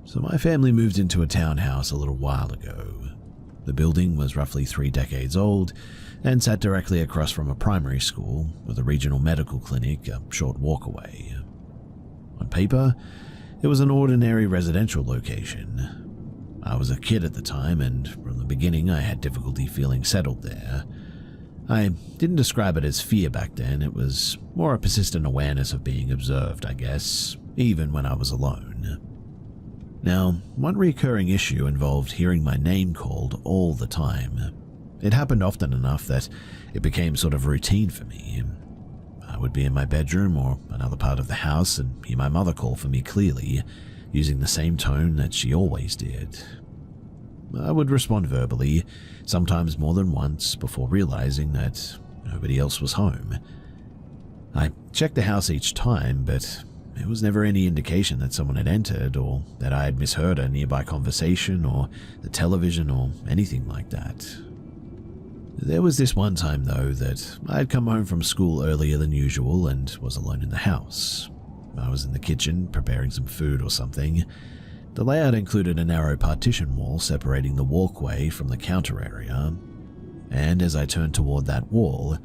So my family moved into a townhouse a little while ago. The building was roughly 3 decades old and sat directly across from a primary school with a regional medical clinic a short walk away. On paper, it was an ordinary residential location. I was a kid at the time, and from the beginning I had difficulty feeling settled there. I didn't describe it as fear back then, it was more a persistent awareness of being observed, I guess, even when I was alone. Now, one recurring issue involved hearing my name called all the time. It happened often enough that it became sort of routine for me. I would be in my bedroom or another part of the house and hear my mother call for me clearly, using the same tone that she always did. I would respond verbally, sometimes more than once, before realizing that nobody else was home. I checked the house each time, but there was never any indication that someone had entered or that I had misheard a nearby conversation or the television or anything like that. There was this one time, though, that I had come home from school earlier than usual and was alone in the house. I was in the kitchen preparing some food or something. The layout included a narrow partition wall separating the walkway from the counter area, and as I turned toward that wall,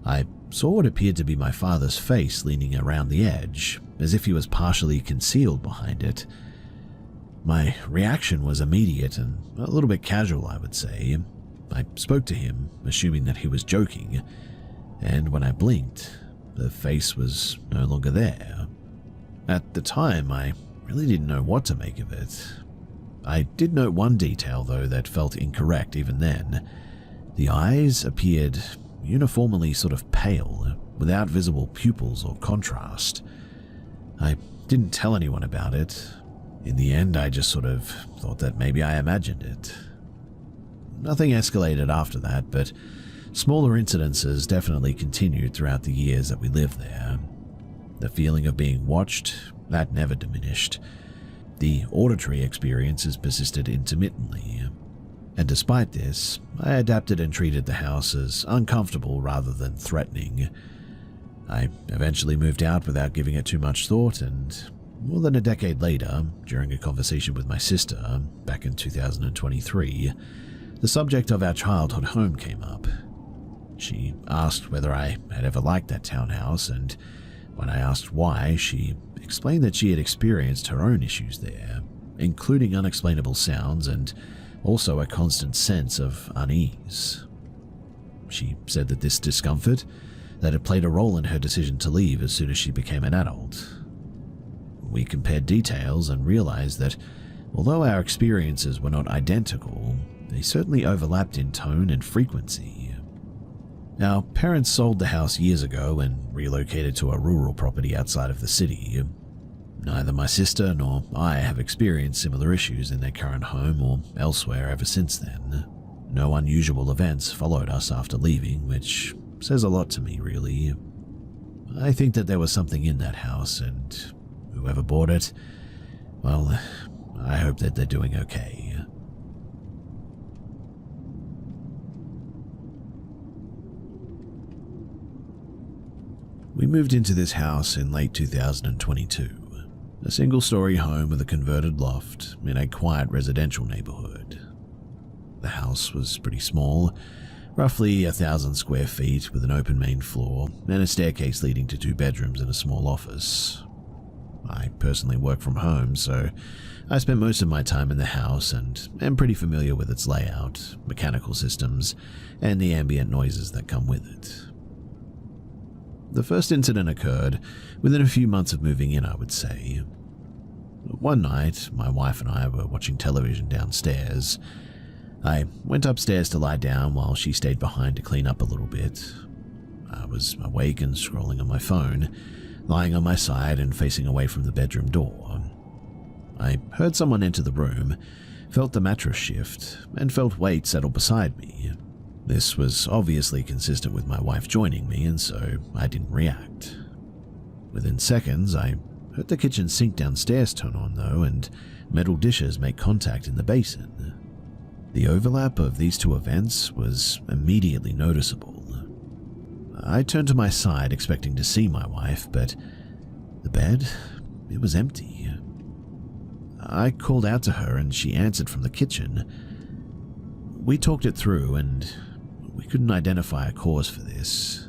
I saw what appeared to be my father's face leaning around the edge, as if he was partially concealed behind it. My reaction was immediate and a little bit casual, I would say. I spoke to him, assuming that he was joking, and when I blinked, the face was no longer there. At the time, I really didn't know what to make of it. I did note one detail, though, that felt incorrect even then. The eyes appeared uniformly sort of pale, without visible pupils or contrast. I didn't tell anyone about it. In the end, I just sort of thought that maybe I imagined it. Nothing escalated after that, but smaller incidences definitely continued throughout the years that we lived there. The feeling of being watched, that never diminished. The auditory experiences persisted intermittently. And despite this, I adapted and treated the house as uncomfortable rather than threatening. I eventually moved out without giving it too much thought, and more than a decade later, during a conversation with my sister back in 2023, the subject of our childhood home came up. She asked whether I had ever liked that townhouse, and when I asked why, she explained that she had experienced her own issues there, including unexplainable sounds and also a constant sense of unease. She said that this discomfort that had played a role in her decision to leave as soon as she became an adult. We compared details and realized that although our experiences were not identical, they certainly overlapped in tone and frequency. Our parents sold the house years ago and relocated to a rural property outside of the city. Neither my sister nor I have experienced similar issues in their current home or elsewhere ever since then. No unusual events followed us after leaving, which says a lot to me, really. I think that there was something in that house, and whoever bought it, well, I hope that they're doing okay. We moved into this house in late 2022, a single-story home with a converted loft in a quiet residential neighborhood. The house was pretty small, roughly 1,000 square feet with an open main floor and a staircase leading to 2 bedrooms and a small office. I personally work from home, so I spent most of my time in the house and am pretty familiar with its layout, mechanical systems, and the ambient noises that come with it. The first incident occurred within a few months of moving in, I would say. One night, my wife and I were watching television downstairs. I went upstairs to lie down while she stayed behind to clean up a little bit. I was awake and scrolling on my phone, lying on my side and facing away from the bedroom door. I heard someone enter the room, felt the mattress shift, and felt weight settle beside me. This was obviously consistent with my wife joining me, and so I didn't react. Within seconds, I heard the kitchen sink downstairs turn on, though, and metal dishes make contact in the basin. The overlap of these two events was immediately noticeable. I turned to my side expecting to see my wife, but the bed, it was empty. I called out to her and she answered from the kitchen. We talked it through and we couldn't identify a cause for this.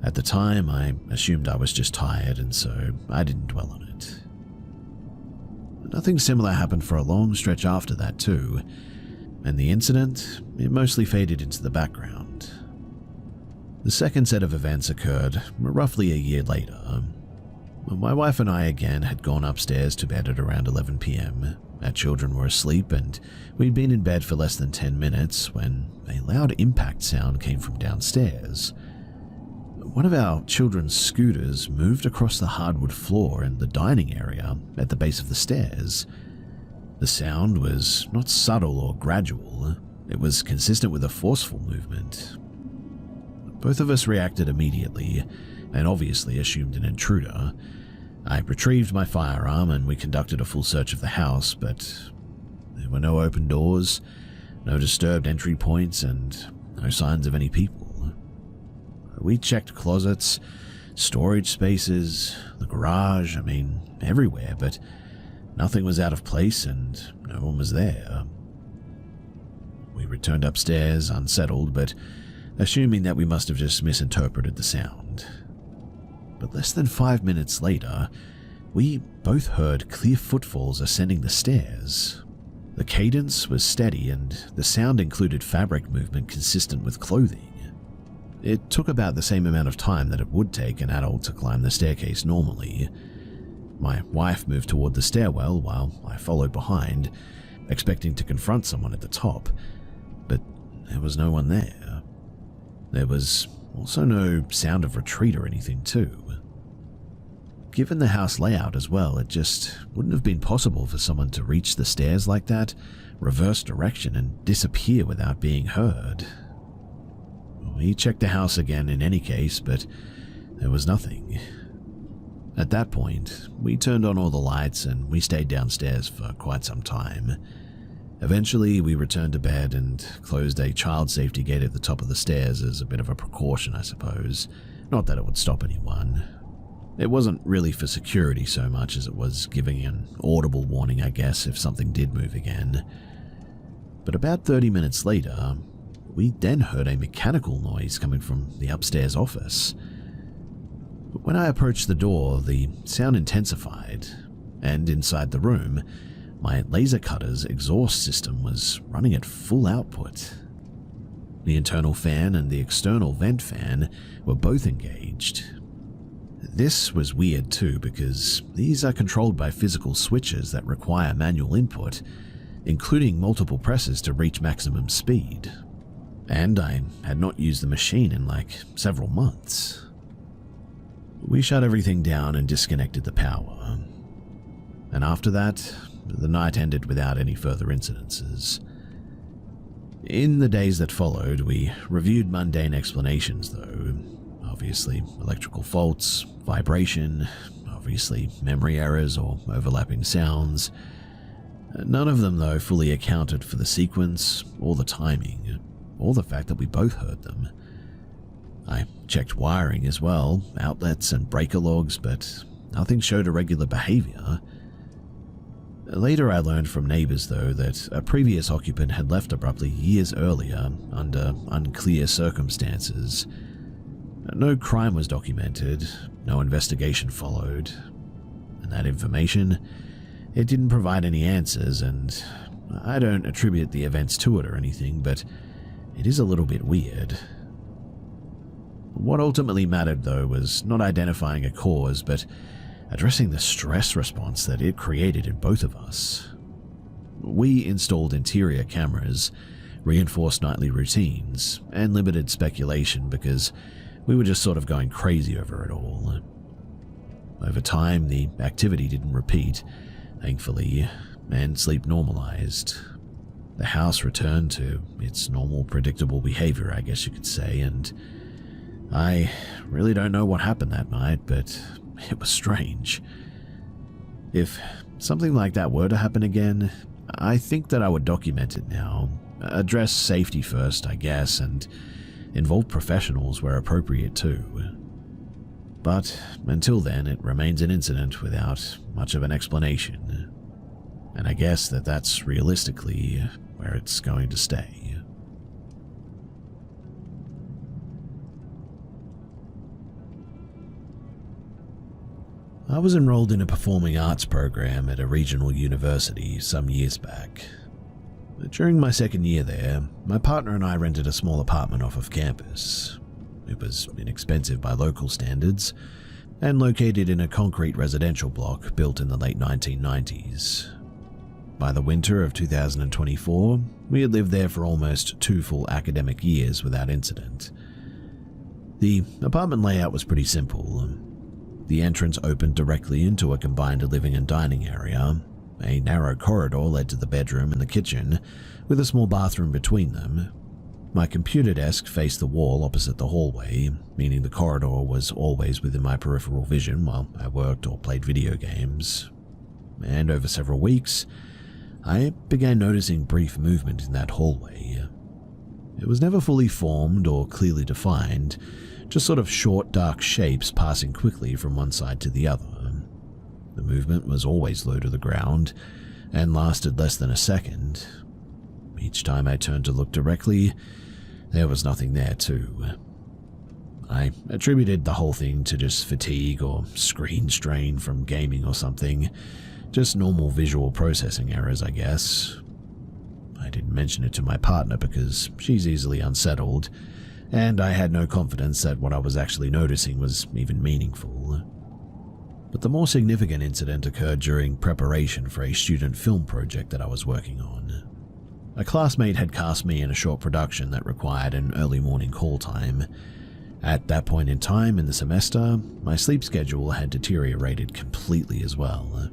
At the time, I assumed I was just tired, and so I didn't dwell on it. Nothing similar happened for a long stretch after that too, and the incident, it mostly faded into the background. The second set of events occurred roughly a year later. My wife and I again had gone upstairs to bed at around 11 p.m. Our children were asleep and we'd been in bed for less than 10 minutes when a loud impact sound came from downstairs. One of our children's scooters moved across the hardwood floor in the dining area at the base of the stairs. The sound was not subtle or gradual. It was consistent with a forceful movement. Both of us reacted immediately and obviously assumed an intruder. I retrieved my firearm and we conducted a full search of the house, but there were no open doors, no disturbed entry points, and no signs of any people. We checked closets, storage spaces, the garage, everywhere, but nothing was out of place and no one was there. We returned upstairs, unsettled, but assuming that we must have just misinterpreted the sound. But less than 5 minutes later, we both heard clear footfalls ascending the stairs. The cadence was steady and the sound included fabric movement consistent with clothing. It took about the same amount of time that it would take an adult to climb the staircase normally. My wife moved toward the stairwell while I followed behind, expecting to confront someone at the top, but there was no one there. There was also no sound of retreat or anything too. Given the house layout as well, it just wouldn't have been possible for someone to reach the stairs like that, reverse direction, and disappear without being heard. We checked the house again in any case, but there was nothing. At that point, we turned on all the lights and we stayed downstairs for quite some time. Eventually, we returned to bed and closed a child safety gate at the top of the stairs as a bit of a precaution, I suppose. Not that it would stop anyone. It wasn't really for security so much as it was giving an audible warning, I guess, if something did move again. But about 30 minutes later, we then heard a mechanical noise coming from the upstairs office. When I approached the door, the sound intensified, and inside the room, my laser cutter's exhaust system was running at full output. The internal fan and the external vent fan were both engaged. This was weird too, because these are controlled by physical switches that require manual input, including multiple presses to reach maximum speed. And I had not used the machine in several months. We shut everything down and disconnected the power. And after that, the night ended without any further incidences. In the days that followed, we reviewed mundane explanations though. Obviously, electrical faults, vibration, obviously memory errors or overlapping sounds. None of them though fully accounted for the sequence or the timing, or the fact that we both heard them. I checked wiring as well, outlets and breaker logs, but nothing showed irregular behavior. Later I learned from neighbors though that a previous occupant had left abruptly years earlier under unclear circumstances. No crime was documented, no investigation followed, and that information, it didn't provide any answers, and I don't attribute the events to it or anything, but it is a little bit weird. What ultimately mattered though was not identifying a cause, but addressing the stress response that it created in both of us. We installed interior cameras, reinforced nightly routines, and limited speculation because we were just sort of going crazy over it all. Over time, the activity didn't repeat, thankfully, and sleep normalized. The house returned to its normal, predictable behavior, I guess you could say, and I really don't know what happened that night, but it was strange. If something like that were to happen again, I think that I would document it now, address safety first, I guess, and involve professionals where appropriate too. But until then, it remains an incident without much of an explanation. and I guess that's realistically where it's going to stay. I was enrolled in a performing arts program at a regional university some years back. During my second year there, my partner and I rented a small apartment off of campus. It was inexpensive by local standards, and located in a concrete residential block built in the late 1990s. By the winter of 2024, we had lived there for almost 2 full academic years without incident. The apartment layout was pretty simple. The entrance opened directly into a combined living and dining area. A narrow corridor led to the bedroom and the kitchen, with a small bathroom between them. My computer desk faced the wall opposite the hallway, meaning the corridor was always within my peripheral vision while I worked or played video games. And over several weeks, I began noticing brief movement in that hallway. It was never fully formed or clearly defined, just sort of short, dark shapes passing quickly from one side to the other. The movement was always low to the ground and lasted less than a second. Each time I turned to look directly, there was nothing there too. I attributed the whole thing to just fatigue or screen strain from gaming or something. Just normal visual processing errors, I guess. I didn't mention it to my partner because she's easily unsettled, and I had no confidence that what I was actually noticing was even meaningful. But the more significant incident occurred during preparation for a student film project that I was working on. A classmate had cast me in a short production that required an early morning call time. At that point in time in the semester, my sleep schedule had deteriorated completely as well.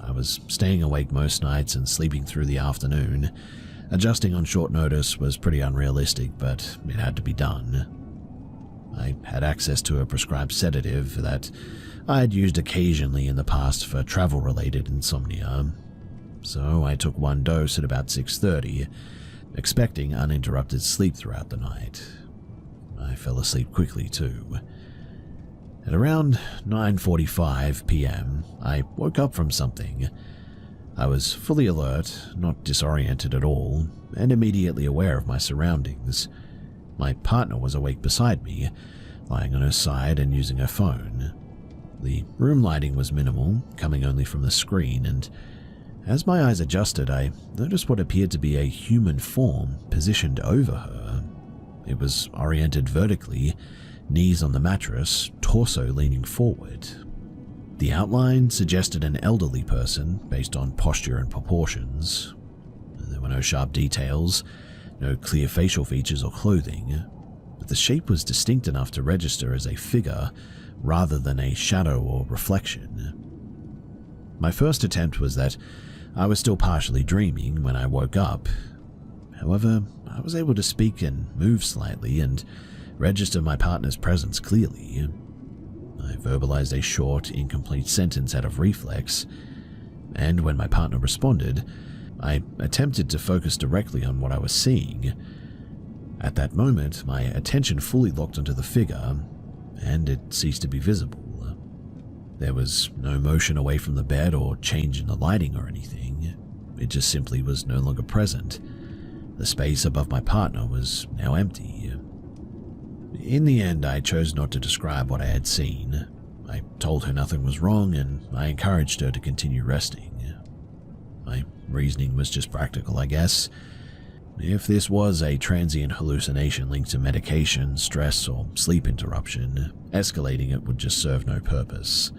I was staying awake most nights and sleeping through the afternoon. Adjusting on short notice was pretty unrealistic, but it had to be done. I had access to a prescribed sedative that I had used occasionally in the past for travel-related insomnia, so I took one dose at about 6:30, expecting uninterrupted sleep throughout the night. I fell asleep quickly too. At around 9:45 p.m., I woke up from something. I was fully alert, not disoriented at all, and immediately aware of my surroundings. My partner was awake beside me, lying on her side and using her phone. The room lighting was minimal, coming only from the screen, and as my eyes adjusted, I noticed what appeared to be a human form positioned over her. It was oriented vertically, knees on the mattress, torso leaning forward. The outline suggested an elderly person based on posture and proportions. There were no sharp details, no clear facial features or clothing, but the shape was distinct enough to register as a figure rather than a shadow or reflection. My first attempt was that I was still partially dreaming when I woke up. However, I was able to speak and move slightly and register my partner's presence clearly. I verbalized a short, incomplete sentence out of reflex, and when my partner responded, I attempted to focus directly on what I was seeing. At that moment, my attention fully locked onto the figure, and it ceased to be visible. There was no motion away from the bed or change in the lighting or anything. It just simply was no longer present. The space above my partner was now empty. In the end, I chose not to describe what I had seen. I told her nothing was wrong, and I encouraged her to continue resting. My reasoning was just practical, I guess. If this was a transient hallucination linked to medication, stress, or sleep interruption, escalating it would just serve no purpose.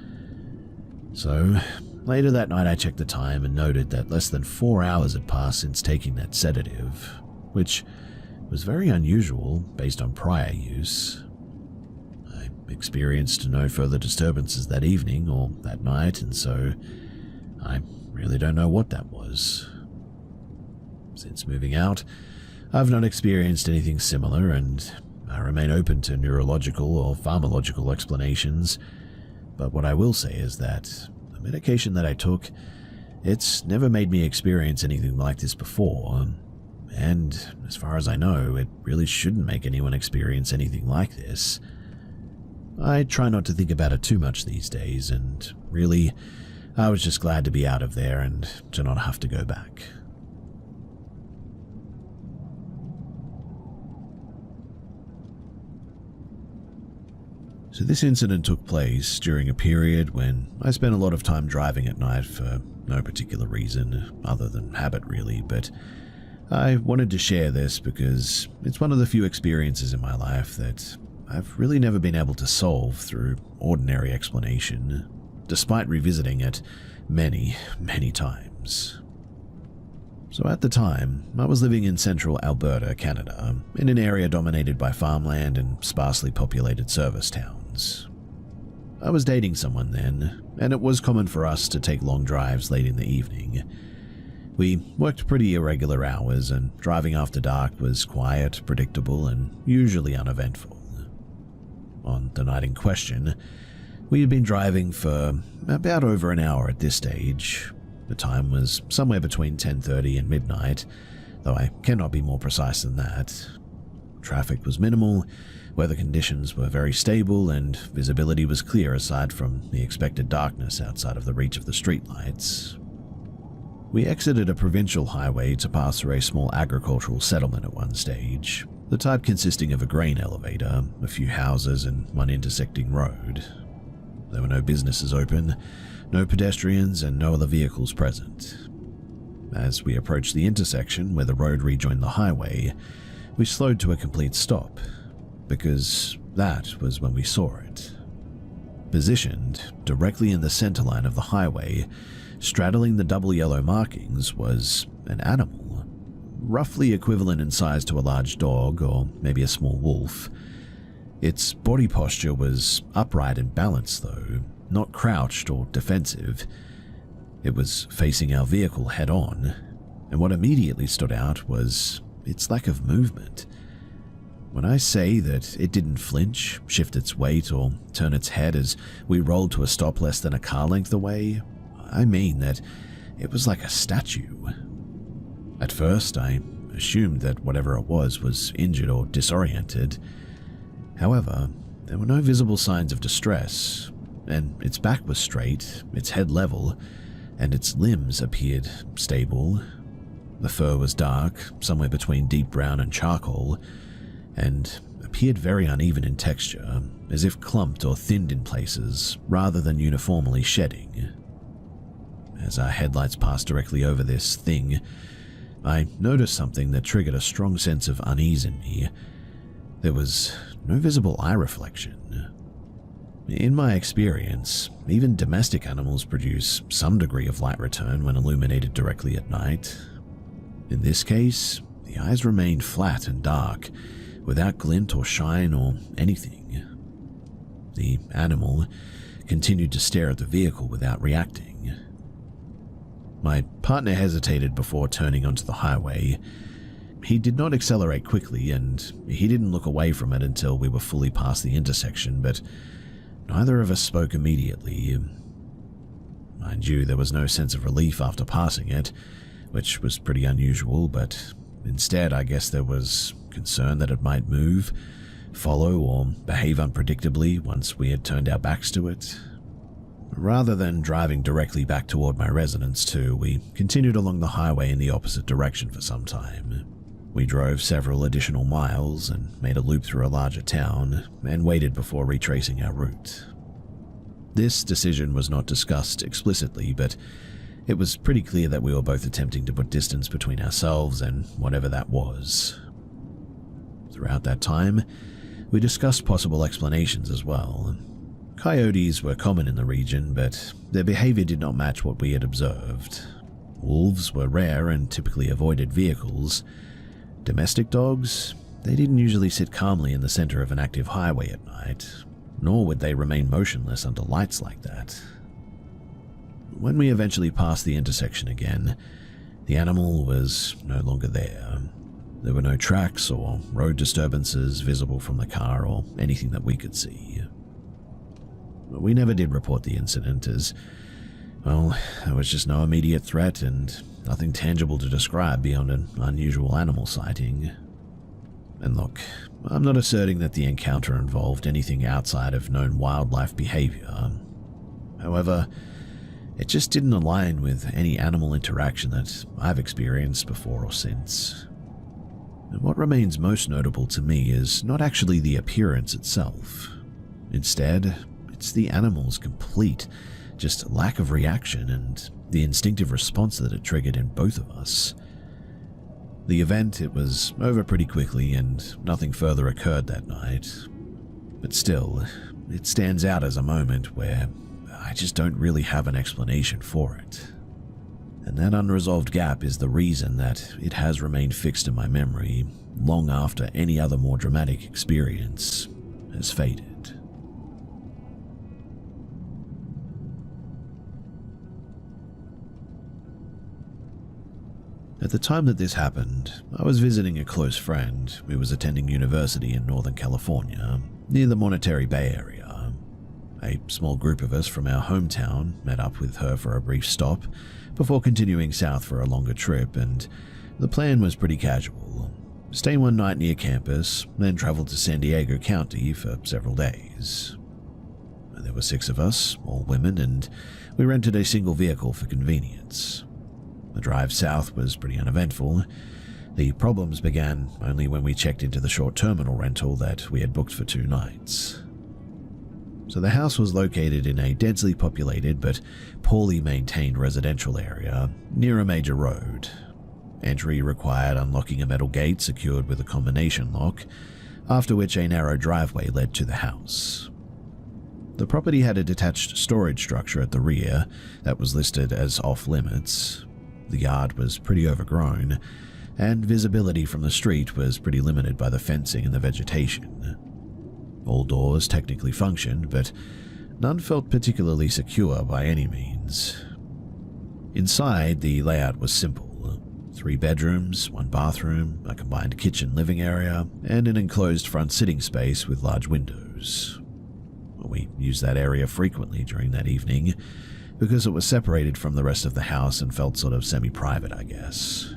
So, later that night I checked the time and noted that less than 4 hours had passed since taking that sedative, which was very unusual based on prior use. I experienced no further disturbances that evening or that night, and so I really don't know what that was. Since moving out, I've not experienced anything similar, and I remain open to neurological or pharmacological explanations, but what I will say is that the medication that I took, it's never made me experience anything like this before, and as far as I know, it really shouldn't make anyone experience anything like this. I try not to think about it too much these days, and really, I was just glad to be out of there and to not have to go back. So this incident took place during a period when I spent a lot of time driving at night for no particular reason other than habit really, but I wanted to share this because it's one of the few experiences in my life that I've really never been able to solve through ordinary explanation, despite revisiting it many, many times. So at the time, I was living in central Alberta, Canada, in an area dominated by farmland and sparsely populated service towns. I was dating someone then, and it was common for us to take long drives late in the evening. We worked pretty irregular hours, and driving after dark was quiet, predictable, and usually uneventful. On the night in question, we had been driving for about over an hour at this stage. The time was somewhere between 10:30 and midnight, though I cannot be more precise than that. Traffic was minimal, weather conditions were very stable, and visibility was clear aside from the expected darkness outside of the reach of the streetlights. We exited a provincial highway to pass through a small agricultural settlement at one stage, the type consisting of a grain elevator, a few houses, and one intersecting road. There were no businesses open, no pedestrians, and no other vehicles present. As we approached the intersection where the road rejoined the highway, we slowed to a complete stop, because that was when we saw it. Positioned directly in the center line of the highway, straddling the double yellow markings, was an animal, roughly equivalent in size to a large dog or maybe a small wolf. Its body posture was upright and balanced though, not crouched or defensive. It was facing our vehicle head-on, and what immediately stood out was its lack of movement. When I say that it didn't flinch, shift its weight, or turn its head as we rolled to a stop less than a car length away, I mean that it was like a statue. At first, I assumed that whatever it was injured or disoriented. However, there were no visible signs of distress, and its back was straight, its head level, and its limbs appeared stable. The fur was dark, somewhere between deep brown and charcoal, and appeared very uneven in texture, as if clumped or thinned in places, rather than uniformly shedding. As our headlights passed directly over this thing, I noticed something that triggered a strong sense of unease in me. There was no visible eye reflection. In my experience, even domestic animals produce some degree of light return when illuminated directly at night. In this case, the eyes remained flat and dark, without glint or shine or anything. The animal continued to stare at the vehicle without reacting. My partner hesitated before turning onto the highway. He did not accelerate quickly, and he didn't look away from it until we were fully past the intersection, but neither of us spoke immediately. Mind you, there was no sense of relief after passing it, which was pretty unusual, but instead I guess there was concern that it might move, follow, or behave unpredictably once we had turned our backs to it. Rather than driving directly back toward my residence too, we continued along the highway in the opposite direction for some time. We drove several additional miles and made a loop through a larger town and waited before retracing our route. This decision was not discussed explicitly, but it was pretty clear that we were both attempting to put distance between ourselves and whatever that was. Throughout that time, we discussed possible explanations as well. Coyotes were common in the region, but their behavior did not match what we had observed. Wolves were rare and typically avoided vehicles. Domestic dogs, they didn't usually sit calmly in the center of an active highway at night, nor would they remain motionless under lights like that. When we eventually passed the intersection again, the animal was no longer there. There were no tracks or road disturbances visible from the car or anything that we could see. We never did report the incident as, well, there was just no immediate threat and nothing tangible to describe beyond an unusual animal sighting. And look, I'm not asserting that the encounter involved anything outside of known wildlife behavior. However, It just didn't align with any animal interaction that I've experienced before or since. And what remains most notable to me is not actually the appearance itself. Instead, it's the animal's complete, just lack of reaction and the instinctive response that it triggered in both of us. The event, it was over pretty quickly and nothing further occurred that night. But still, it stands out as a moment where I just don't really have an explanation for it. And that unresolved gap is the reason that it has remained fixed in my memory long after any other more dramatic experience has faded. At the time that this happened, I was visiting a close friend who was attending university in Northern California, near the Monterey Bay area. A small group of us from our hometown met up with her for a brief stop before continuing south for a longer trip, and the plan was pretty casual. Stay one night near campus, then travel to San Diego County for several days. There were 6 of us, all women, and we rented a single vehicle for convenience. The drive south was pretty uneventful. The problems began only when we checked into the short terminal rental that we had booked for 2 nights. So the house was located in a densely populated but poorly maintained residential area near a major road. Entry required unlocking a metal gate secured with a combination lock, after which a narrow driveway led to the house. The property had a detached storage structure at the rear that was listed as off-limits. The yard was pretty overgrown, and visibility from the street was pretty limited by the fencing and the vegetation. All doors technically functioned, but none felt particularly secure by any means. Inside, the layout was simple. 3 bedrooms, 1 bathroom, a combined kitchen-living area, and an enclosed front sitting space with large windows. We used that area frequently during that evening, because it was separated from the rest of the house and felt sort of semi-private, I guess.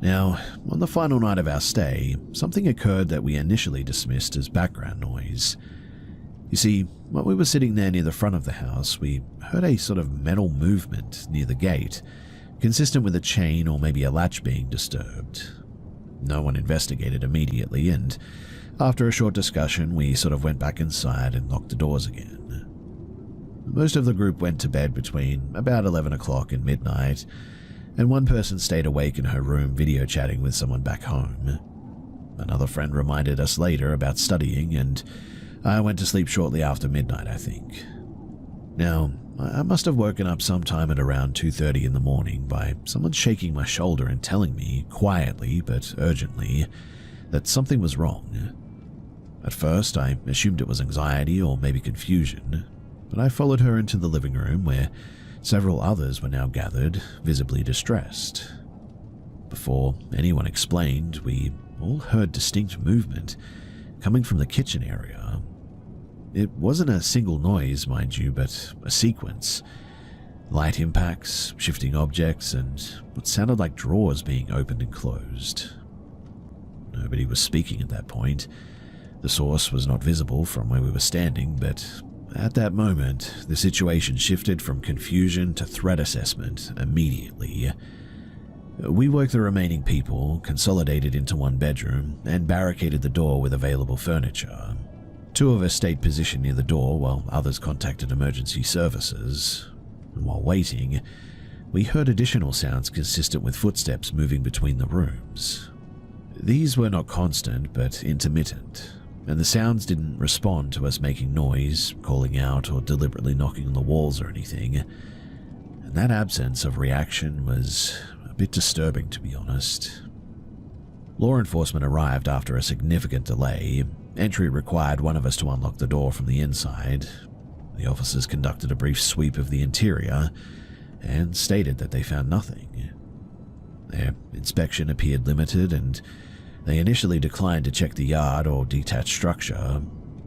Now, on the final night of our stay, something occurred that we initially dismissed as background noise. You see, while we were sitting there near the front of the house, we heard a sort of metal movement near the gate, consistent with a chain or maybe a latch being disturbed. No one investigated immediately, and after a short discussion, we sort of went back inside and locked the doors again. Most of the group went to bed between about 11 o'clock and midnight, and one person stayed awake in her room video chatting with someone back home. Another friend reminded us later about studying, and I went to sleep shortly after midnight, I think. Now, I must have woken up sometime at around 2:30 in the morning by someone shaking my shoulder and telling me, quietly but urgently, that something was wrong. At first, I assumed it was anxiety or maybe confusion, but I followed her into the living room where several others were now gathered, visibly distressed. Before anyone explained, we all heard distinct movement coming from the kitchen area. It wasn't a single noise, mind you, but a sequence. Light impacts, shifting objects, and what sounded like drawers being opened and closed. Nobody was speaking at that point. The source was not visible from where we were standing, but at that moment, the situation shifted from confusion to threat assessment immediately. We woke the remaining people, consolidated into one bedroom, and barricaded the door with available furniture. 2 of us stayed positioned near the door while others contacted emergency services. And while waiting, we heard additional sounds consistent with footsteps moving between the rooms. These were not constant, but intermittent, and the sounds didn't respond to us making noise, calling out, or deliberately knocking on the walls or anything. And that absence of reaction was a bit disturbing, to be honest. Law enforcement arrived after a significant delay. Entry required one of us to unlock the door from the inside. The officers conducted a brief sweep of the interior and stated that they found nothing. Their inspection appeared limited, and they initially declined to check the yard or detached structure,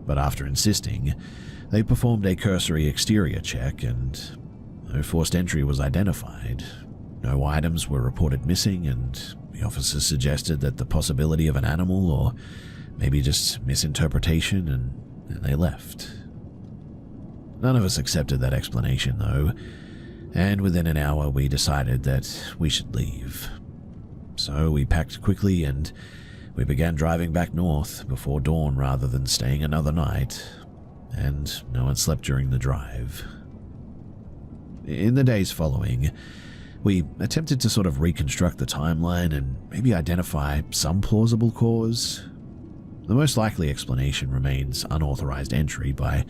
but after insisting, they performed a cursory exterior check and no forced entry was identified. No items were reported missing, and the officers suggested that the possibility of an animal or maybe just misinterpretation, and they left. None of us accepted that explanation, though. and within an hour we decided that we should leave. So we packed quickly and we began driving back north before dawn rather than staying another night, and no one slept during the drive. In the days following, we attempted to sort of reconstruct the timeline and maybe identify some plausible cause. The most likely explanation remains unauthorized entry by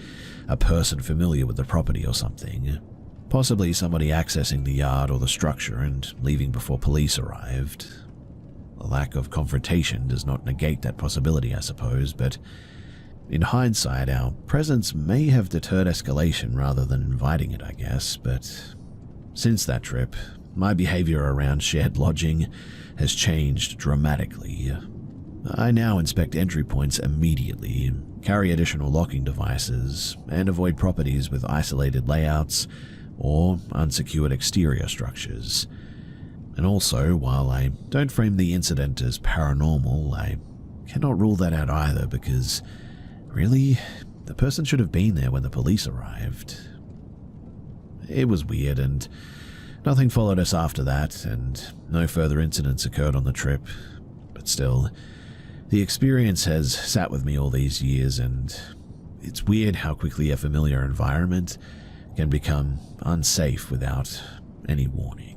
a person familiar with the property or something, possibly somebody accessing the yard or the structure and leaving before police arrived. A lack of confrontation does not negate that possibility, I suppose, but in hindsight, our presence may have deterred escalation rather than inviting it, I guess, but since that trip, my behavior around shared lodging has changed dramatically. I now inspect entry points immediately, carry additional locking devices, and avoid properties with isolated layouts or unsecured exterior structures. And also, while I don't frame the incident as paranormal, I cannot rule that out either because, really, the person should have been there when the police arrived. It was weird, and nothing followed us after that, and no further incidents occurred on the trip. But still, the experience has sat with me all these years, and it's weird how quickly a familiar environment can become unsafe without any warning.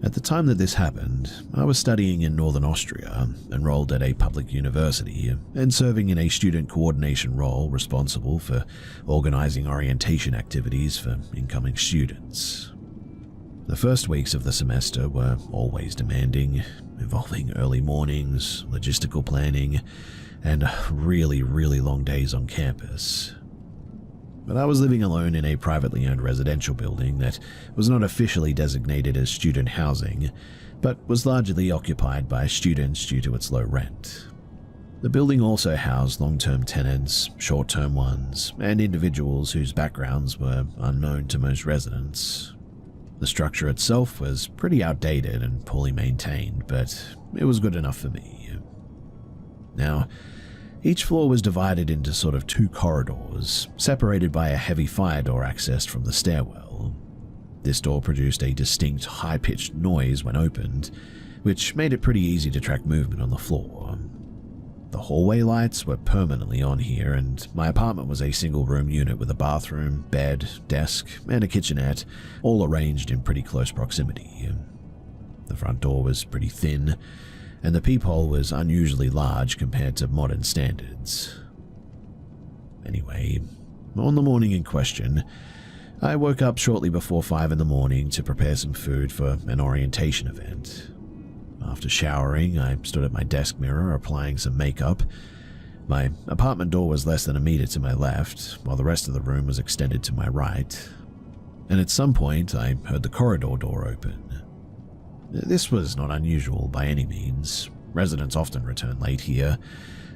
At the time that this happened, I was studying in northern Austria, enrolled at a public university, and serving in a student coordination role responsible for organizing orientation activities for incoming students. The first weeks of the semester were always demanding, involving early mornings, logistical planning, and really, really long days on campus. But I was living alone in a privately owned residential building that was not officially designated as student housing, but was largely occupied by students due to its low rent. The building also housed long-term tenants, short-term ones, and individuals whose backgrounds were unknown to most residents. The structure itself was pretty outdated and poorly maintained, but it was good enough for me. Now, each floor was divided into sort of two corridors, separated by a heavy fire door accessed from the stairwell. This door produced a distinct, high-pitched noise when opened, which made it pretty easy to track movement on the floor. The hallway lights were permanently on here, and my apartment was a single-room unit with a bathroom, bed, desk, and a kitchenette, all arranged in pretty close proximity. The front door was pretty thin, and the peephole was unusually large compared to modern standards. Anyway, on the morning in question, I woke up shortly before 5 in the morning to prepare some food for an orientation event. After showering, I stood at my desk mirror applying some makeup. My apartment door was less than a meter to my left, while the rest of the room was extended to my right. And at some point, I heard the corridor door open. This was not unusual by any means. Residents often return late here,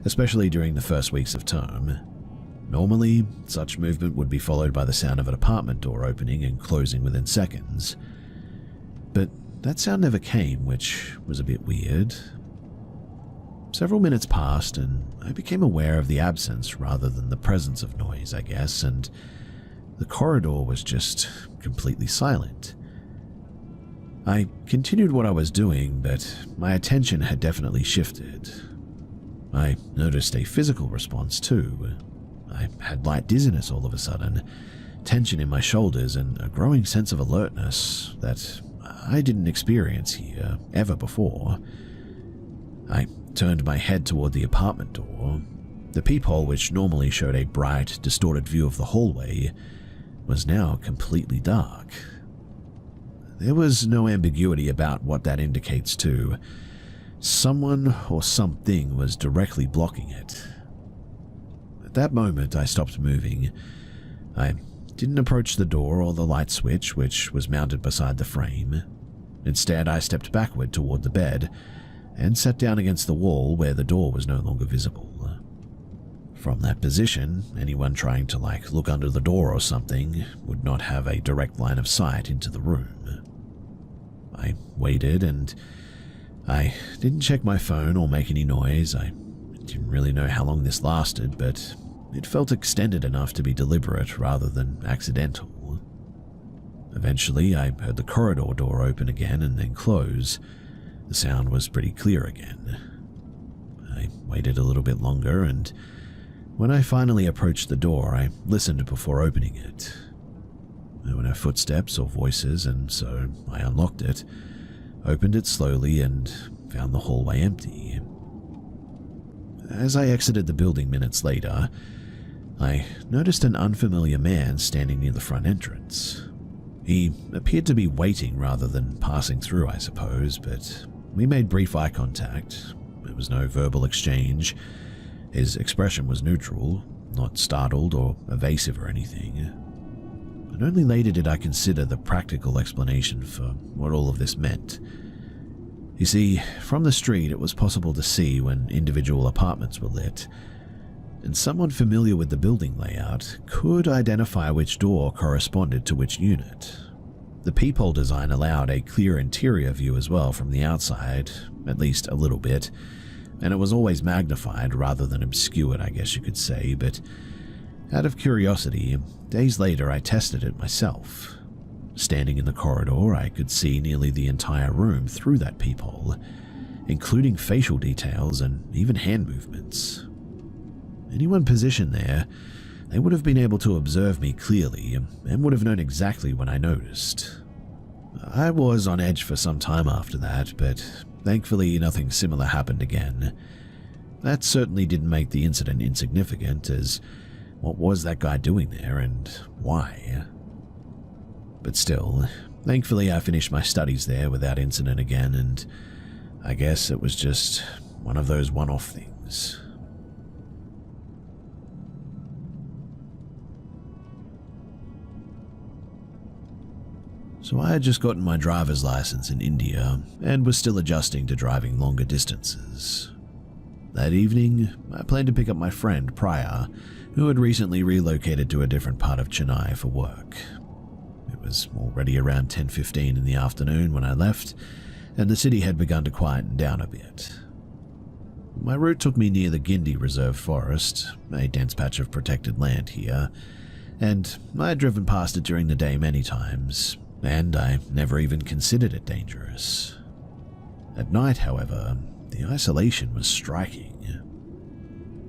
especially during the first weeks of term. Normally, such movement would be followed by the sound of an apartment door opening and closing within seconds. But that sound never came, which was a bit weird. Several minutes passed, and I became aware of the absence rather than the presence of noise, I guess, and the corridor was just completely silent. I continued what I was doing, but my attention had definitely shifted. I noticed a physical response too. I had light dizziness all of a sudden, tension in my shoulders, and a growing sense of alertness that I didn't experience here ever before. I turned my head toward the apartment door. The peephole, which normally showed a bright, distorted view of the hallway, was now completely dark. There was no ambiguity about what that indicates too. Someone or something was directly blocking it. At that moment, I stopped moving. I didn't approach the door or the light switch, which was mounted beside the frame. Instead, I stepped backward toward the bed and sat down against the wall where the door was no longer visible. From that position, anyone trying to look under the door or something would not have a direct line of sight into the room. I waited, and I didn't check my phone or make any noise. I Didn't really know how long this lasted, but it felt extended enough to be deliberate rather than accidental. Eventually, I heard the corridor door open again and then close. The sound was pretty clear again. I waited a little bit longer, and when I finally approached the door, I listened before opening it. There were no footsteps or voices, and so I unlocked it, opened it slowly, and found the hallway empty. As I exited the building minutes later, I noticed an unfamiliar man standing near the front entrance. He appeared to be waiting rather than passing through, I suppose, but we made brief eye contact. There was no verbal exchange. His expression was neutral, not startled or evasive or anything. And only later did I consider the practical explanation for what all of this meant. You see, from the street it was possible to see when individual apartments were lit, and someone familiar with the building layout could identify which door corresponded to which unit. The peephole design allowed a clear interior view as well from the outside, at least a little bit, and it was always magnified rather than obscured, I guess you could say, but out of curiosity, days later I tested it myself. Standing in the corridor, I could see nearly the entire room through that peephole, including facial details and even hand movements. Anyone positioned there, they would have been able to observe me clearly and would have known exactly when I noticed. I was on edge for some time after that, but thankfully nothing similar happened again. That certainly didn't make the incident insignificant, as what was that guy doing there and why? But still, thankfully I finished my studies there without incident again, and I guess it was just one of those one-off things. So I had just gotten my driver's license in India and was still adjusting to driving longer distances. That evening, I planned to pick up my friend Priya, who had recently relocated to a different part of Chennai for work. It was already around 10:15 in the afternoon when I left, and the city had begun to quieten down a bit. My route took me near the Gindi Reserve Forest, a dense patch of protected land here, and I had driven past it during the day many times, and I never even considered it dangerous. At night, however, the isolation was striking.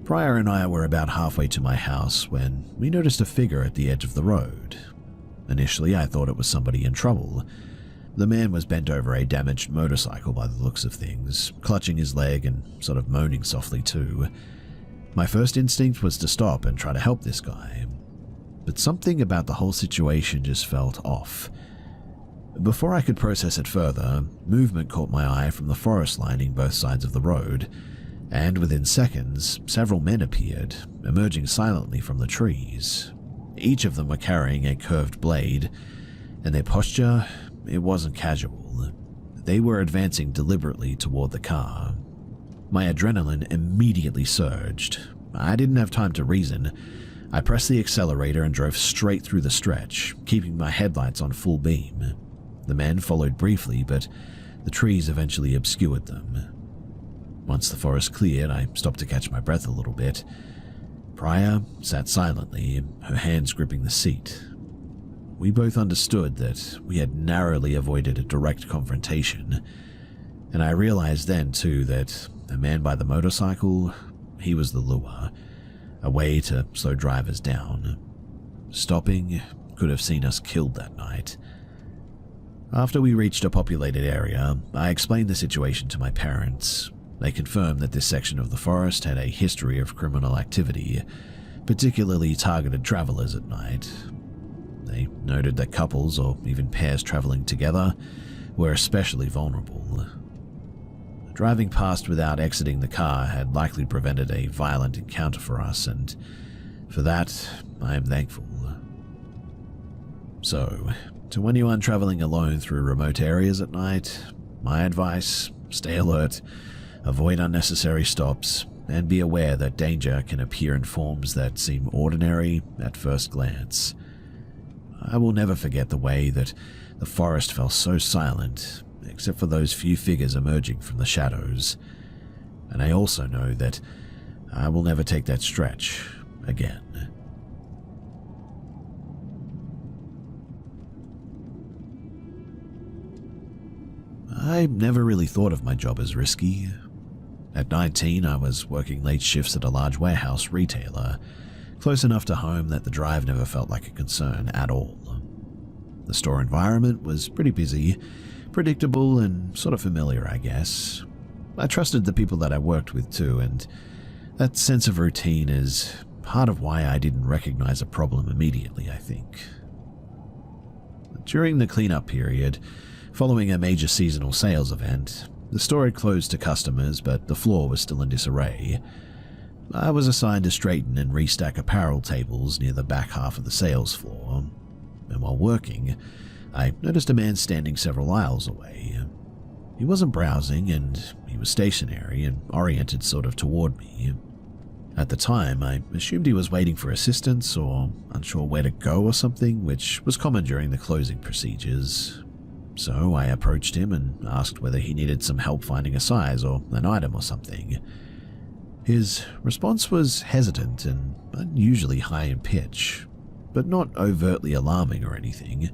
Priya and I were about halfway to my house when we noticed a figure at the edge of the road. Initially, I thought it was somebody in trouble. The man was bent over a damaged motorcycle by the looks of things, clutching his leg and sort of moaning softly too. My first instinct was to stop and try to help this guy, but something about the whole situation just felt off. Before I could process it further, movement caught my eye from the forest lining both sides of the road, and within seconds, several men appeared, emerging silently from the trees. Each of them were carrying a curved blade, and their posture, it wasn't casual. They were advancing deliberately toward the car. My adrenaline immediately surged. I didn't have time to reason. I pressed the accelerator and drove straight through the stretch, keeping my headlights on full beam. The men followed briefly, but the trees eventually obscured them. Once the forest cleared, I stopped to catch my breath a little bit. Priya sat silently, her hands gripping the seat. We both understood that we had narrowly avoided a direct confrontation, and I realized then too that the man by the motorcycle, he was the lure, a way to slow drivers down. Stopping could have seen us killed that night. After we reached a populated area, I explained the situation to my parents. They confirmed that this section of the forest had a history of criminal activity, particularly targeted travelers at night. They noted that couples or even pairs traveling together were especially vulnerable. Driving past without exiting the car had likely prevented a violent encounter for us, and for that, I am thankful. So, to anyone traveling alone through remote areas at night, my advice: stay alert, avoid unnecessary stops, and be aware that danger can appear in forms that seem ordinary at first glance. I will never forget the way that the forest fell so silent, except for those few figures emerging from the shadows. And I also know that I will never take that stretch again. I never really thought of my job as risky. At 19, I was working late shifts at a large warehouse retailer, close enough to home that the drive never felt like a concern at all. The store environment was pretty busy, predictable, and sort of familiar, I guess. I trusted the people that I worked with too, and that sense of routine is part of why I didn't recognize a problem immediately, I think. During the cleanup period, following a major seasonal sales event, the store had closed to customers, but the floor was still in disarray. I was assigned to straighten and restack apparel tables near the back half of the sales floor, and while working, I noticed a man standing several aisles away. He wasn't browsing, and he was stationary and oriented sort of toward me. At the time, I assumed he was waiting for assistance or unsure where to go or something, which was common during the closing procedures. So I approached him and asked whether he needed some help finding a size or an item or something. His response was hesitant and unusually high in pitch, but not overtly alarming or anything.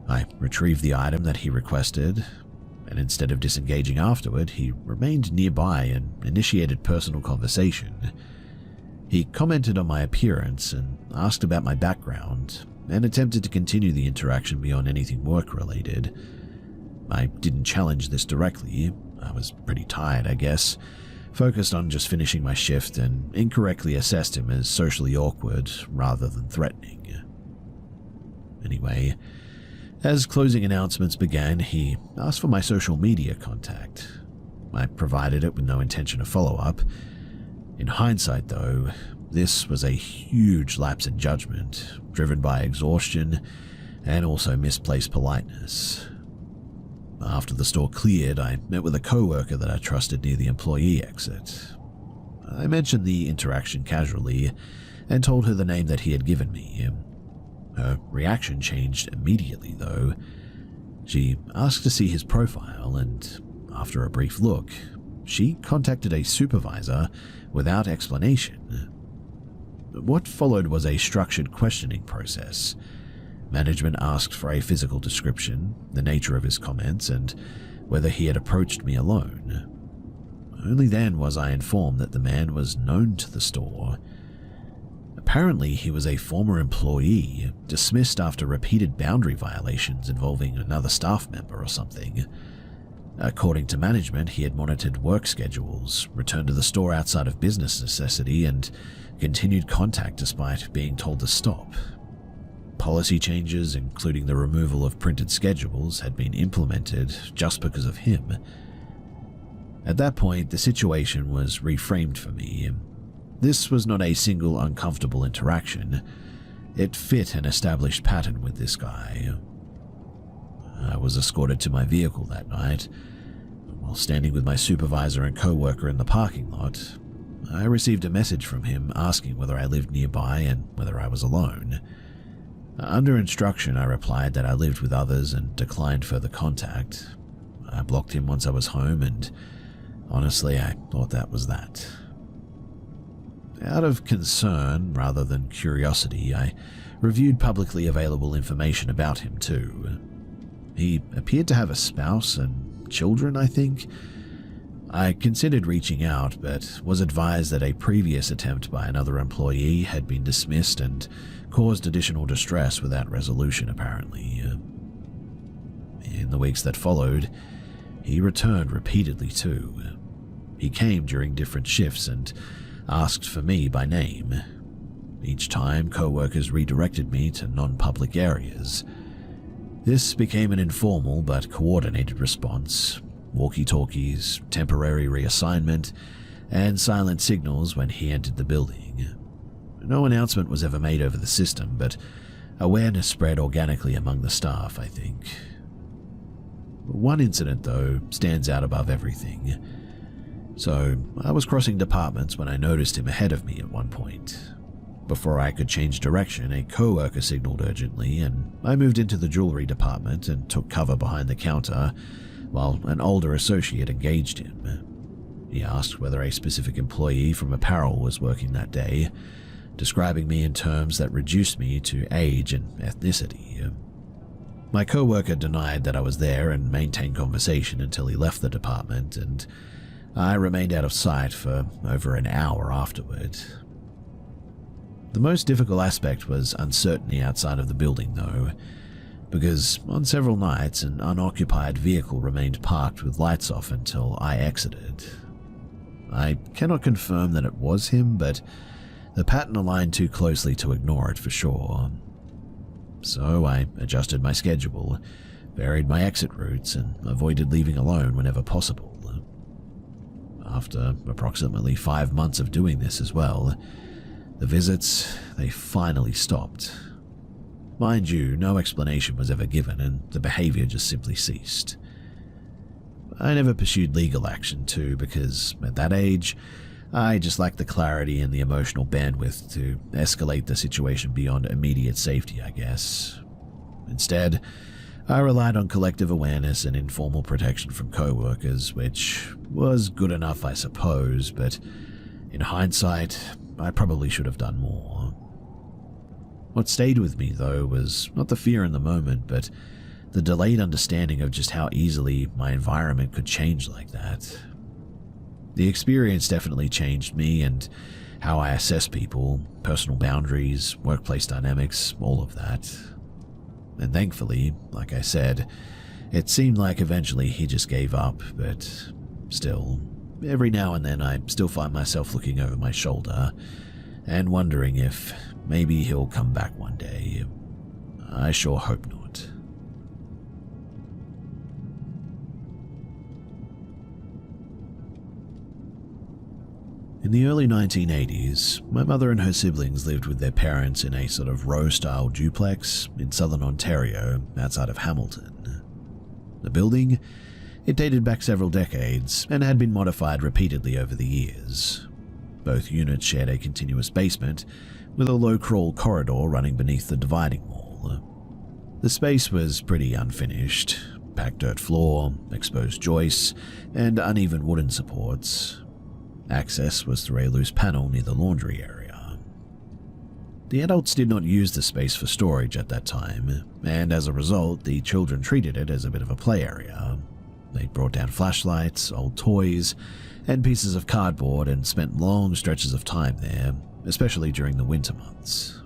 I retrieved the item that he requested, and instead of disengaging afterward, he remained nearby and initiated personal conversation. He commented on my appearance and asked about my background, and attempted to continue the interaction beyond anything work-related. I didn't challenge this directly. I was pretty tired, I guess, focused on just finishing my shift, and incorrectly assessed him as socially awkward rather than threatening. Anyway, as closing announcements began, he asked for my social media contact. I provided it with no intention of follow-up. In hindsight, though, this was a huge lapse in judgment, driven by exhaustion and also misplaced politeness. After the store cleared, I met with a coworker that I trusted near the employee exit. I mentioned the interaction casually and told her the name that he had given me. Her reaction changed immediately, though. She asked to see his profile, and after a brief look, she contacted a supervisor without explanation. What followed was a structured questioning process. Management asked for a physical description, the nature of his comments, and whether he had approached me alone. Only then was I informed that the man was known to the store. Apparently, he was a former employee, dismissed after repeated boundary violations involving another staff member or something. According to management, he had monitored work schedules, returned to the store outside of business necessity, and continued contact despite being told to stop. Policy changes, including the removal of printed schedules, had been implemented just because of him. At that point, the situation was reframed for me. This was not a single uncomfortable interaction. It fit an established pattern with this guy. I was escorted to my vehicle that night. While standing with my supervisor and co-worker in the parking lot, I received a message from him asking whether I lived nearby and whether I was alone. Under instruction, I replied that I lived with others and declined further contact. I blocked him once I was home, and honestly, I thought that was that. Out of concern rather than curiosity, I reviewed publicly available information about him too. He appeared to have a spouse and children, I think. I considered reaching out, but was advised that a previous attempt by another employee had been dismissed and caused additional distress without resolution, apparently. In the weeks that followed, he returned repeatedly too. He came during different shifts and asked for me by name. Each time, co-workers redirected me to non-public areas. This became an informal but coordinated response: walkie-talkies, temporary reassignment, and silent signals when he entered the building. No announcement was ever made over the system, but awareness spread organically among the staff, I think. One incident, though, stands out above everything. So, I was crossing departments when I noticed him ahead of me at one point. Before I could change direction, a co-worker signaled urgently, and I moved into the jewelry department and took cover behind the counter while an older associate engaged him. He asked whether a specific employee from apparel was working that day, describing me in terms that reduced me to age and ethnicity. My co-worker denied that I was there and maintained conversation until he left the department, and I remained out of sight for over an hour afterward. The most difficult aspect was uncertainty outside of the building, though, because on several nights an unoccupied vehicle remained parked with lights off until I exited. I cannot confirm that it was him, but the pattern aligned too closely to ignore it for sure. So I adjusted my schedule, varied my exit routes, and avoided leaving alone whenever possible. After approximately 5 months of doing this as well, the visits, they finally stopped. Mind you, no explanation was ever given, and the behavior just simply ceased. I never pursued legal action too, because at that age, I just lacked the clarity and the emotional bandwidth to escalate the situation beyond immediate safety, I guess. Instead, I relied on collective awareness and informal protection from co-workers, which was good enough, I suppose, but in hindsight, I probably should have done more. What stayed with me, though, was not the fear in the moment, but the delayed understanding of just how easily my environment could change like that. The experience definitely changed me and how I assess people, personal boundaries, workplace dynamics, all of that. And thankfully, like I said, it seemed like eventually he just gave up, but still, every now and then I still find myself looking over my shoulder and wondering if maybe he'll come back one day. I sure hope not. In the early 1980s, my mother and her siblings lived with their parents in a sort of row-style duplex in southern Ontario, outside of Hamilton. The building, it dated back several decades and had been modified repeatedly over the years. Both units shared a continuous basement with a low-crawl corridor running beneath the dividing wall. The space was pretty unfinished, packed dirt floor, exposed joists, and uneven wooden supports. Access was through a loose panel near the laundry area. The adults did not use the space for storage at that time, and as a result, the children treated it as a bit of a play area. They brought down flashlights, old toys, and pieces of cardboard and spent long stretches of time there, especially during the winter months.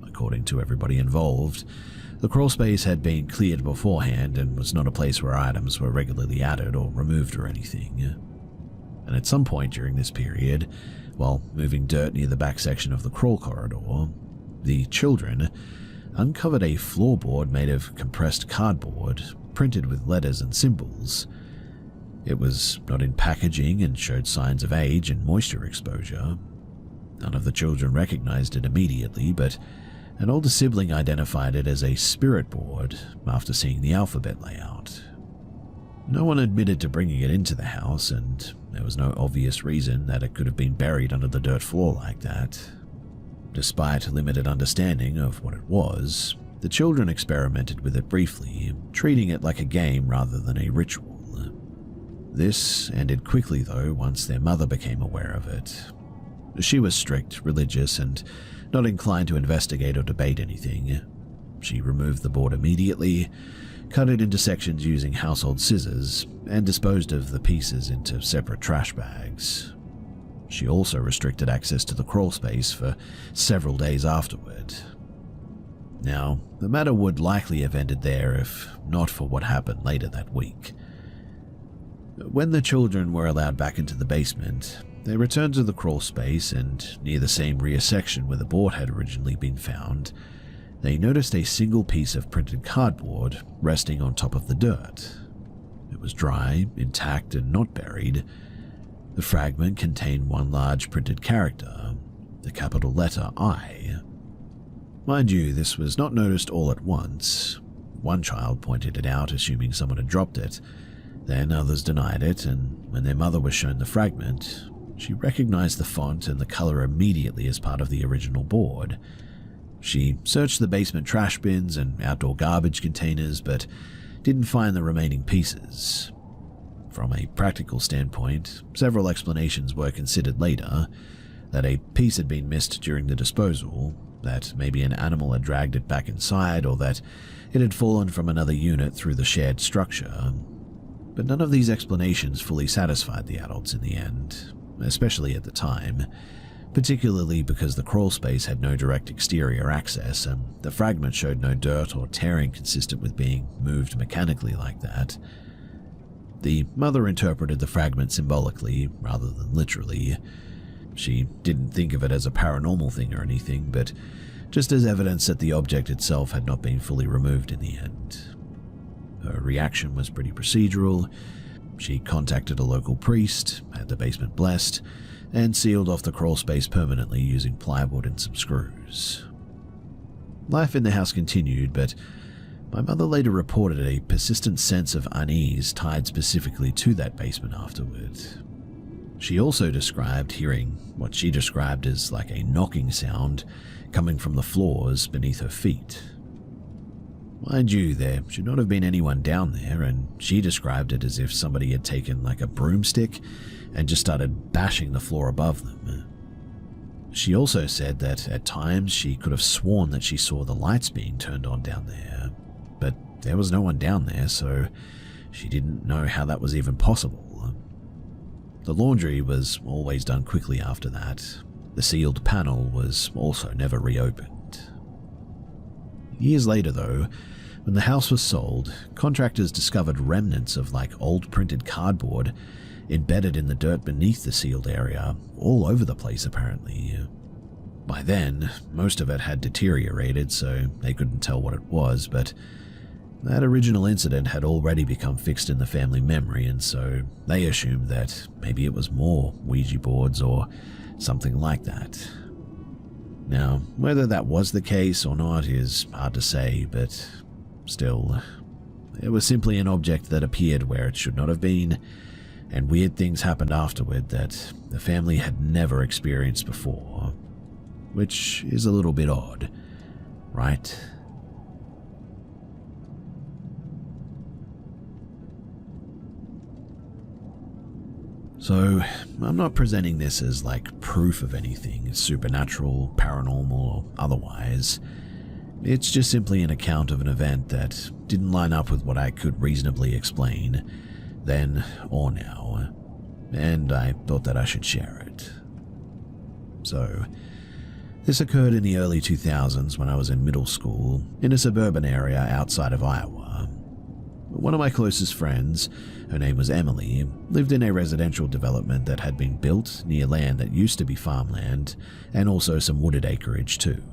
According to everybody involved, the crawl space had been cleared beforehand and was not a place where items were regularly added or removed or anything. And at some point during this period, while moving dirt near the back section of the crawl corridor, the children uncovered a floorboard made of compressed cardboard printed with letters and symbols. It was not in packaging and showed signs of age and moisture exposure. None of the children recognized it immediately, but an older sibling identified it as a spirit board after seeing the alphabet layout. No one admitted to bringing it into the house, and there was no obvious reason that it could have been buried under the dirt floor like that. Despite limited understanding of what it was, the children experimented with it briefly, treating it like a game rather than a ritual. This ended quickly, though, once their mother became aware of it. She was strict, religious, and not inclined to investigate or debate anything. She removed the board immediately, cut it into sections using household scissors, and disposed of the pieces into separate trash bags. She also restricted access to the crawl space for several days afterward. Now, the matter would likely have ended there if not for what happened later that week. When the children were allowed back into the basement, they returned to the crawl space, and near the same rear section where the board had originally been found, they noticed a single piece of printed cardboard resting on top of the dirt. It was dry, intact, and not buried. The fragment contained one large printed character, the capital letter I. Mind you, this was not noticed all at once. One child pointed it out, assuming someone had dropped it. Then others denied it, and when their mother was shown the fragment, she recognized the font and the color immediately as part of the original board. She searched the basement trash bins and outdoor garbage containers, but didn't find the remaining pieces. From a practical standpoint, several explanations were considered later: that a piece had been missed during the disposal, that maybe an animal had dragged it back inside, or that it had fallen from another unit through the shared structure. But none of these explanations fully satisfied the adults in the end, especially at the time, particularly because the crawl space had no direct exterior access and the fragment showed no dirt or tearing consistent with being moved mechanically like that. The mother interpreted the fragment symbolically rather than literally. She didn't think of it as a paranormal thing or anything, but just as evidence that the object itself had not been fully removed in the end. Her reaction was pretty procedural. She contacted a local priest, had the basement blessed, and sealed off the crawl space permanently using plywood and some screws. Life in the house continued, but my mother later reported a persistent sense of unease tied specifically to that basement afterward. She also described hearing what she described as like a knocking sound coming from the floors beneath her feet. Mind you, there should not have been anyone down there, and she described it as if somebody had taken like a broomstick and just started bashing the floor above them. She also said that at times she could have sworn that she saw the lights being turned on down there, but there was no one down there, so she didn't know how that was even possible. The laundry was always done quickly after that. The sealed panel was also never reopened. Years later, though, when the house was sold, contractors discovered remnants of like old printed cardboard embedded in the dirt beneath the sealed area, all over the place apparently. By then, most of it had deteriorated, so they couldn't tell what it was, but that original incident had already become fixed in the family memory, and so they assumed that maybe it was more Ouija boards or something like that. Now, whether that was the case or not is hard to say, but still, it was simply an object that appeared where it should not have been, and weird things happened afterward that the family had never experienced before, which is a little bit odd, right? So, I'm not presenting this as like proof of anything supernatural, paranormal, or otherwise. It's just simply an account of an event that didn't line up with what I could reasonably explain, then or now, and I thought that I should share it. So, this occurred in the early 2000s when I was in middle school, in a suburban area outside of Iowa. One of my closest friends, her name was Emily, lived in a residential development that had been built near land that used to be farmland, and also some wooded acreage too.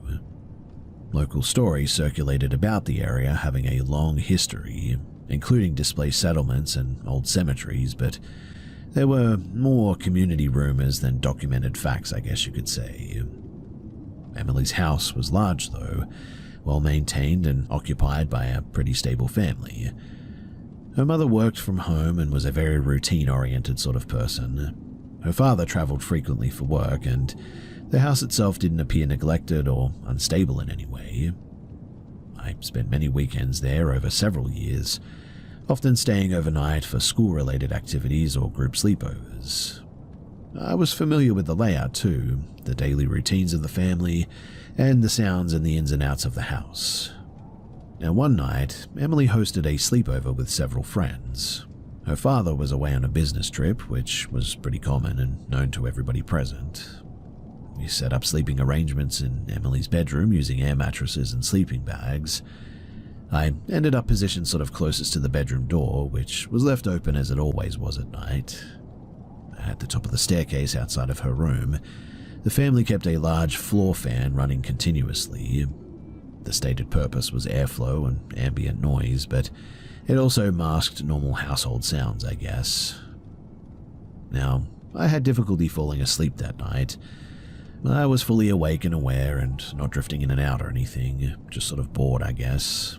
Local stories circulated about the area having a long history, including displaced settlements and old cemeteries, but there were more community rumors than documented facts, I guess you could say. Emily's house was large though, well maintained and occupied by a pretty stable family. Her mother worked from home and was a very routine-oriented sort of person. Her father traveled frequently for work, and the house itself didn't appear neglected or unstable in any way. I spent many weekends there over several years, often staying overnight for school-related activities or group sleepovers. I was familiar with the layout too, the daily routines of the family, and the sounds and the ins and outs of the house. Now one night, Emily hosted a sleepover with several friends. Her father was away on a business trip, which was pretty common and known to everybody present. We set up sleeping arrangements in Emily's bedroom using air mattresses and sleeping bags. I ended up positioned sort of closest to the bedroom door, which was left open as it always was at night. At the top of the staircase outside of her room, the family kept a large floor fan running continuously. The stated purpose was airflow and ambient noise, but it also masked normal household sounds, I guess. Now, I had difficulty falling asleep that night. I was fully awake and aware and not drifting in and out or anything, just sort of bored, I guess.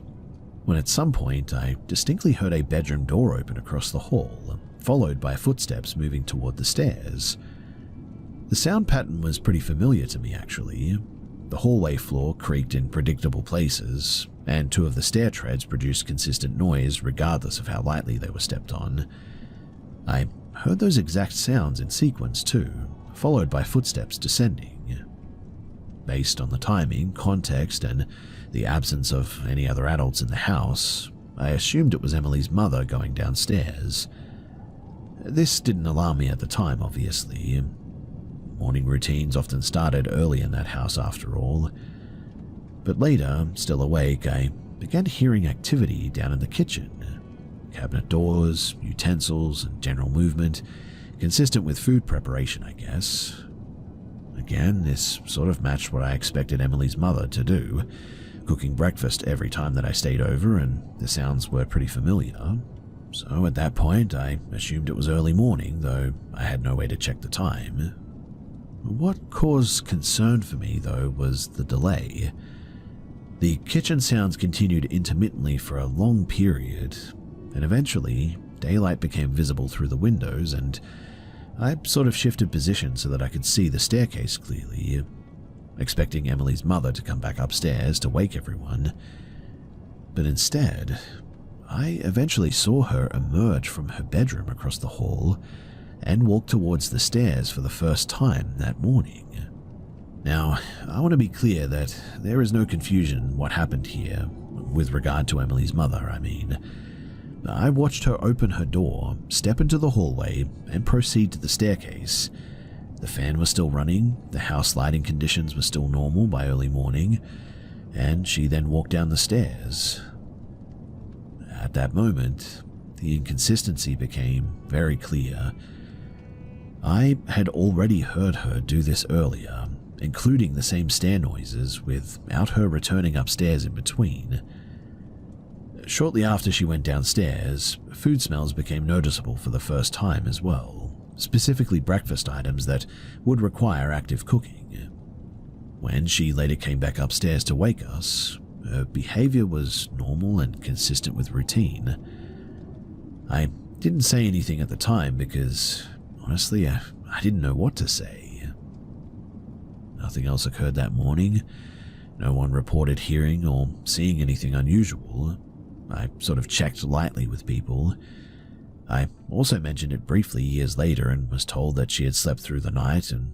When at some point, I distinctly heard a bedroom door open across the hall, followed by footsteps moving toward the stairs. The sound pattern was pretty familiar to me, actually. The hallway floor creaked in predictable places, and two of the stair treads produced consistent noise regardless of how lightly they were stepped on. I heard those exact sounds in sequence too, followed by footsteps descending. Based on the timing, context, and the absence of any other adults in the house, I assumed it was Emily's mother going downstairs. This didn't alarm me at the time, obviously. Morning routines often started early in that house after all. But later, still awake, I began hearing activity down in the kitchen. Cabinet doors, utensils, and general movement, consistent with food preparation, I guess. Again, this sort of matched what I expected Emily's mother to do, cooking breakfast every time that I stayed over, and the sounds were pretty familiar. So at that point, I assumed it was early morning, though I had no way to check the time. What caused concern for me, though, was the delay. The kitchen sounds continued intermittently for a long period, and eventually, daylight became visible through the windows, and I sort of shifted position so that I could see the staircase clearly, expecting Emily's mother to come back upstairs to wake everyone. But instead, I eventually saw her emerge from her bedroom across the hall and walk towards the stairs for the first time that morning. Now, I want to be clear that there is no confusion what happened here, with regard to Emily's mother, I mean. I watched her open her door, step into the hallway, and proceed to the staircase. The fan was still running, the house lighting conditions were still normal by early morning, and she then walked down the stairs. At that moment, the inconsistency became very clear. I had already heard her do this earlier, including the same stair noises, without her returning upstairs in between. Shortly after she went downstairs, food smells became noticeable for the first time as well, specifically breakfast items that would require active cooking. When she later came back upstairs to wake us, her behavior was normal and consistent with routine. I didn't say anything at the time because, honestly, I didn't know what to say. Nothing else occurred that morning. No one reported hearing or seeing anything unusual. I sort of checked lightly with people. I also mentioned it briefly years later and was told that she had slept through the night and